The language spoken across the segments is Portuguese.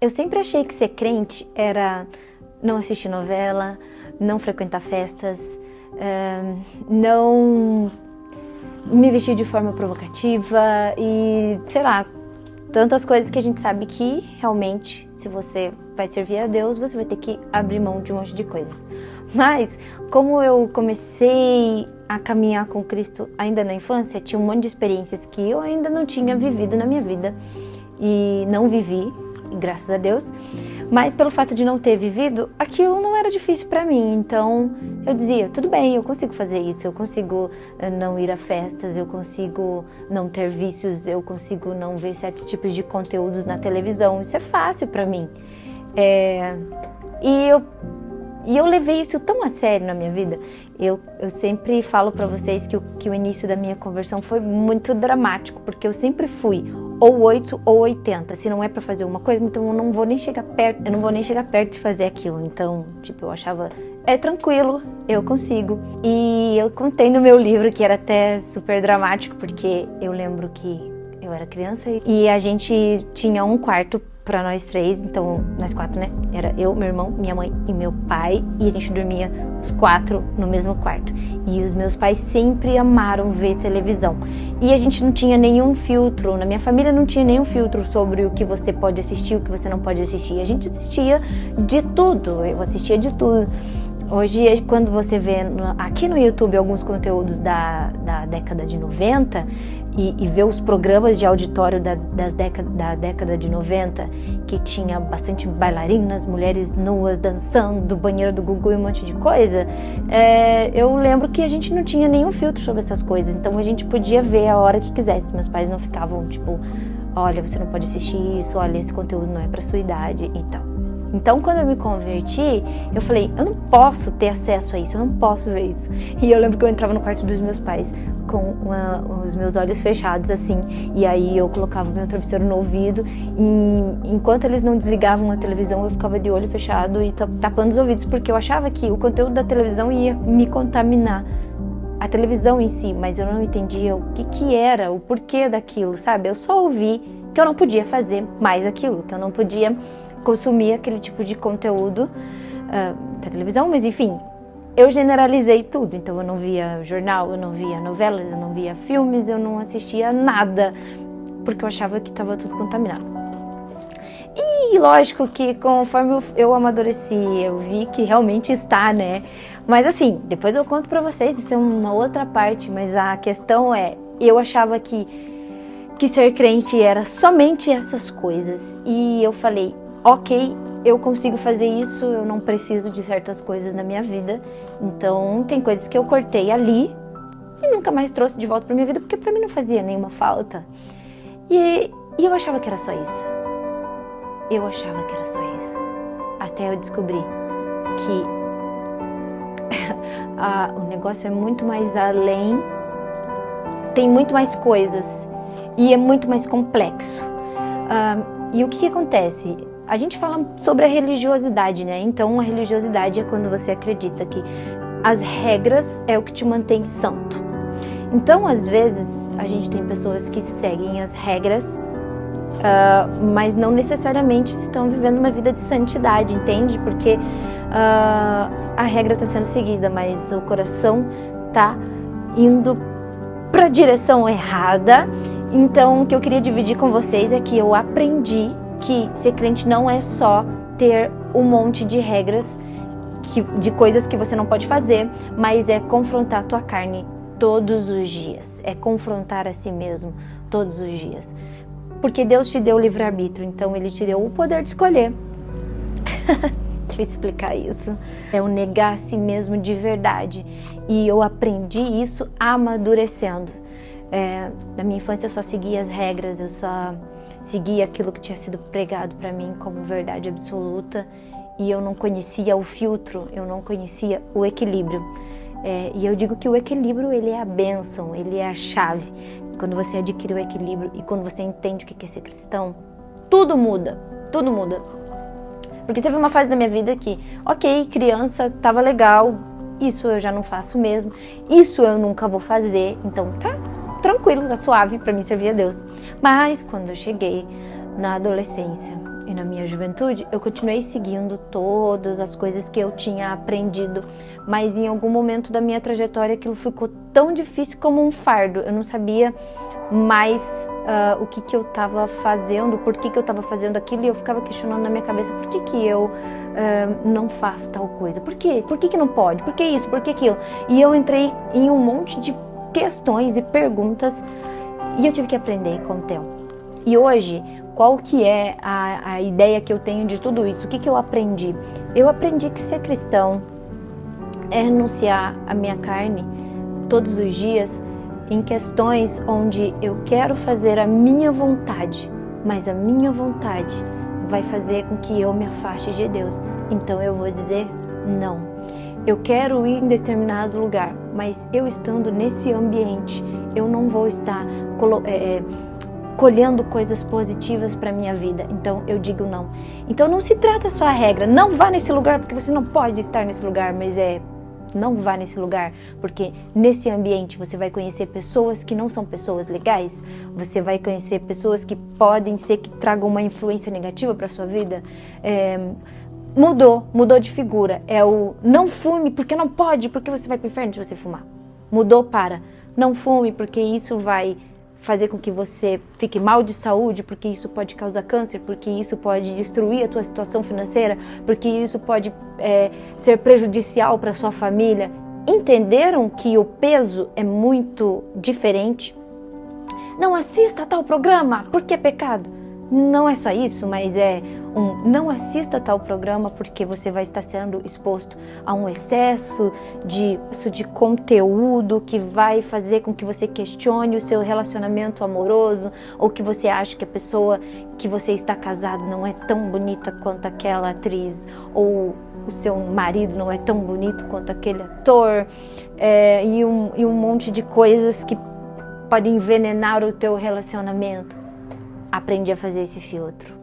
Eu sempre achei que ser crente era não assistir novela, não frequentar festas, não me vestir de forma provocativa e, sei lá, tantas coisas que a gente sabe que realmente, se você vai servir a Deus, você vai ter que abrir mão de um monte de coisas. Mas, como eu comecei a caminhar com Cristo ainda na infância, tinha um monte de experiências que eu ainda não tinha vivido na minha vida e não vivi, graças a Deus. Mas pelo fato de não ter vivido, aquilo não era difícil para mim. Então eu dizia, tudo bem, eu consigo fazer isso, eu consigo não ir a festas, eu consigo não ter vícios, eu consigo não ver certos tipos de conteúdos na televisão. Isso é fácil para mim. E eu levei isso tão a sério na minha vida. Eu sempre falo para vocês que o início da minha conversão foi muito dramático, porque eu sempre fui ou 8 ou 80. Se não é para fazer uma coisa, então eu não vou nem chegar perto de fazer aquilo. Então, eu achava, é tranquilo, eu consigo. E eu contei no meu livro que era até super dramático, porque eu lembro que eu era criança e a gente tinha um quarto para nós três, então nós quatro, né? Era eu, meu irmão, minha mãe e meu pai, e a gente dormia os quatro no mesmo quarto. E os meus pais sempre amaram ver televisão. E a gente não tinha nenhum filtro, na minha família não tinha nenhum filtro sobre o que você pode assistir, o que você não pode assistir. A gente assistia de tudo, eu assistia de tudo. Hoje, quando você vê aqui no YouTube alguns conteúdos da década de 90 e vê os programas de auditório da década de 90, que tinha bastante bailarinas, mulheres nuas dançando, banheiro do Gugu e um monte de coisa, eu lembro que a gente não tinha nenhum filtro sobre essas coisas, então a gente podia ver a hora que quisesse. Meus pais não ficavam olha, você não pode assistir isso, olha, esse conteúdo não é pra sua idade e tal. Então, quando eu me converti, eu falei, eu não posso ter acesso a isso, eu não posso ver isso. E eu lembro que eu entrava no quarto dos meus pais com os meus olhos fechados, assim, e aí eu colocava o meu travesseiro no ouvido, e enquanto eles não desligavam a televisão, eu ficava de olho fechado e tapando os ouvidos, porque eu achava que o conteúdo da televisão ia me contaminar. A televisão em si, mas eu não entendia o que era, o porquê daquilo, sabe? Eu só ouvi que eu não podia fazer mais aquilo, que eu não podia consumir aquele tipo de conteúdo da televisão, mas enfim, eu generalizei tudo. Então eu não via jornal, eu não via novelas, eu não via filmes, eu não assistia nada, porque eu achava que estava tudo contaminado. E lógico que conforme eu amadureci, eu vi que realmente está, né? Mas assim, depois eu conto pra vocês, isso é uma outra parte, mas a questão é, eu achava que ser crente era somente essas coisas, e eu falei, ok, eu consigo fazer isso, eu não preciso de certas coisas na minha vida. Então, tem coisas que eu cortei ali e nunca mais trouxe de volta pra minha vida, porque pra mim não fazia nenhuma falta. E eu achava que era só isso. Eu achava que era só isso. Até eu descobri que o negócio é muito mais além, tem muito mais coisas e é muito mais complexo. E o que acontece? A gente fala sobre a religiosidade, né? Então, a religiosidade é quando você acredita que as regras é o que te mantém santo. Então, às vezes, a gente tem pessoas que seguem as regras, mas não necessariamente estão vivendo uma vida de santidade, entende? Porque a regra está sendo seguida, mas o coração está indo para a direção errada. Então, o que eu queria dividir com vocês é que eu aprendi que ser crente não é só ter um monte de regras, de coisas que você não pode fazer, mas é confrontar a tua carne todos os dias, é confrontar a si mesmo todos os dias. Porque Deus te deu o livre-arbítrio, então Ele te deu o poder de escolher. Difícil explicar isso. É o negar a si mesmo de verdade. E eu aprendi isso amadurecendo. Na minha infância eu só seguia as regras, eu só seguia aquilo que tinha sido pregado para mim como verdade absoluta, e eu não conhecia o filtro, eu não conhecia o equilíbrio. E eu digo que o equilíbrio, ele é a bênção, ele é a chave. Quando você adquire o equilíbrio e quando você entende o que é ser cristão, tudo muda, tudo muda. Porque teve uma fase da minha vida que, ok, criança, tava legal, isso eu já não faço mesmo, isso eu nunca vou fazer, então tá tranquilo, tá suave pra mim servir a Deus. Mas quando eu cheguei na adolescência, e na minha juventude, eu continuei seguindo todas as coisas que eu tinha aprendido, mas em algum momento da minha trajetória aquilo ficou tão difícil como um fardo. Eu não sabia mais o que eu estava fazendo, por que eu estava fazendo aquilo, e eu ficava questionando na minha cabeça por que eu não faço tal coisa, por quê? Por que não pode, por que isso, por que aquilo? E eu entrei em um monte de questões e perguntas e eu tive que aprender com o tempo. E hoje, qual que é a ideia que eu tenho de tudo isso? O que eu aprendi? Eu aprendi que ser cristão é renunciar à minha carne todos os dias em questões onde eu quero fazer a minha vontade, mas a minha vontade vai fazer com que eu me afaste de Deus. Então eu vou dizer não. Eu quero ir em determinado lugar, mas eu estando nesse ambiente, eu não vou estar colhendo coisas positivas para minha vida. Então eu digo não. Então não se trata só a regra, não vá nesse lugar porque você não pode estar nesse lugar, mas não vá nesse lugar, porque nesse ambiente você vai conhecer pessoas que não são pessoas legais, você vai conhecer pessoas que podem ser que tragam uma influência negativa para sua vida. Mudou de figura. É o não fume porque não pode, porque você vai para o inferno se você fumar. Mudou para não fume porque isso vai fazer com que você fique mal de saúde, porque isso pode causar câncer, porque isso pode destruir a tua situação financeira, porque isso pode ser prejudicial para sua família. Entenderam que o peso é muito diferente? Não assista a tal programa porque é pecado. Não é só isso, mas não assista a tal programa porque você vai estar sendo exposto a um excesso de conteúdo que vai fazer com que você questione o seu relacionamento amoroso, ou que você ache que a pessoa que você está casado não é tão bonita quanto aquela atriz, ou o seu marido não é tão bonito quanto aquele ator, e um monte de coisas que podem envenenar o teu relacionamento. Aprendi a fazer esse filtro.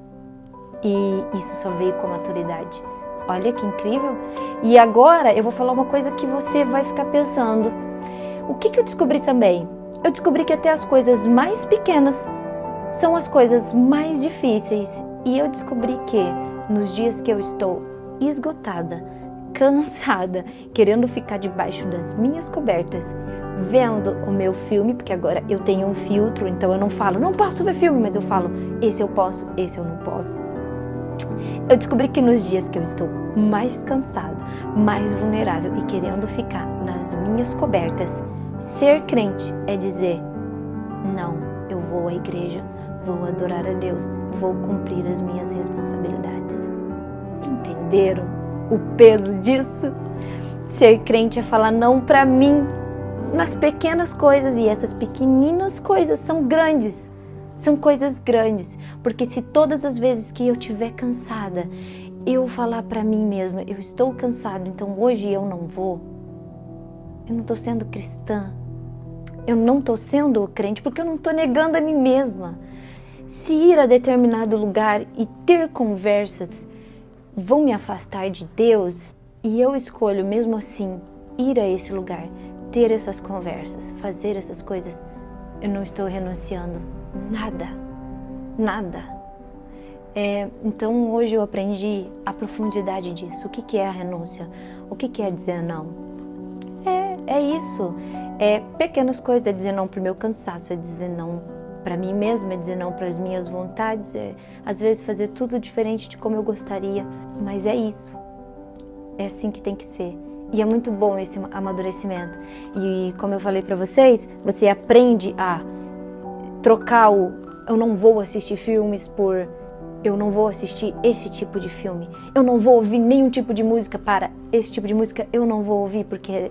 E isso só veio com a maturidade. Olha que incrível. E agora eu vou falar uma coisa que você vai ficar pensando. O que eu descobri também? Eu descobri que até as coisas mais pequenas são as coisas mais difíceis. E eu descobri que nos dias que eu estou esgotada, cansada, querendo ficar debaixo das minhas cobertas, vendo o meu filme, porque agora eu tenho um filtro, então eu não falo, não posso ver filme, mas eu falo, esse eu posso, esse eu não posso. Eu descobri que nos dias que eu estou mais cansada, mais vulnerável e querendo ficar nas minhas cobertas, ser crente é dizer, não, eu vou à igreja, vou adorar a Deus, vou cumprir as minhas responsabilidades. Entenderam o peso disso? Ser crente é falar não pra mim, nas pequenas coisas, e essas pequeninas coisas são grandes, são coisas grandes, porque se todas as vezes que eu estiver cansada, eu falar para mim mesma, eu estou cansado, então hoje eu não vou, eu não estou sendo cristã, eu não estou sendo crente, porque eu não estou negando a mim mesma. Se ir a determinado lugar e ter conversas vão me afastar de Deus, e eu escolho mesmo assim ir a esse lugar, ter essas conversas, fazer essas coisas, eu não estou renunciando nada. Então hoje eu aprendi a profundidade disso. O que é a renúncia? O que é dizer não? É isso. É pequenas coisas, é dizer não para o meu cansaço, é dizer não para mim mesma, é dizer não para as minhas vontades, às vezes fazer tudo diferente de como eu gostaria, mas é isso. É assim que tem que ser. E é muito bom esse amadurecimento. E como eu falei para vocês, você aprende a trocar eu não vou assistir filmes por eu não vou assistir esse tipo de filme. Eu não vou ouvir nenhum tipo de música para esse tipo de música. Eu não vou ouvir porque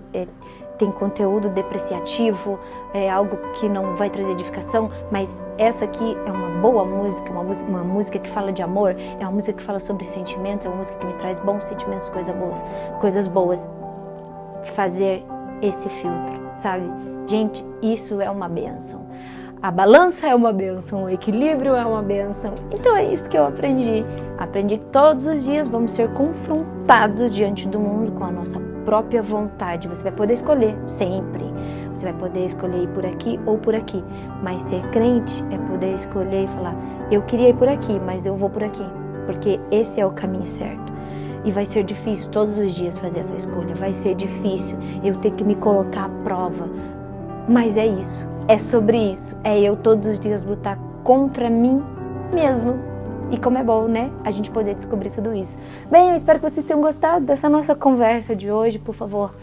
tem conteúdo depreciativo, é algo que não vai trazer edificação, mas essa aqui é uma boa música, uma música que fala de amor, é uma música que fala sobre sentimentos, é uma música que me traz bons sentimentos, coisas boas. Fazer esse filtro, sabe? Gente, isso é uma bênção. A balança é uma bênção, o equilíbrio é uma bênção. Então é isso que eu aprendi. Aprendi que todos os dias vamos ser confrontados diante do mundo com a nossa própria vontade. Você vai poder escolher sempre. Você vai poder escolher ir por aqui ou por aqui. Mas ser crente é poder escolher e falar, eu queria ir por aqui, mas eu vou por aqui. porque esse é o caminho certo. E vai ser difícil todos os dias fazer essa escolha, vai ser difícil eu ter que me colocar à prova, mas é isso, é sobre isso, é eu todos os dias lutar contra mim mesmo. E como é bom, né, a gente poder descobrir tudo isso. Bem, eu espero que vocês tenham gostado dessa nossa conversa de hoje. Por favor,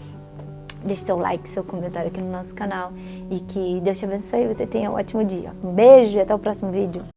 deixe seu like, seu comentário aqui no nosso canal. E que Deus te abençoe e você tenha um ótimo dia. Um beijo e até o próximo vídeo.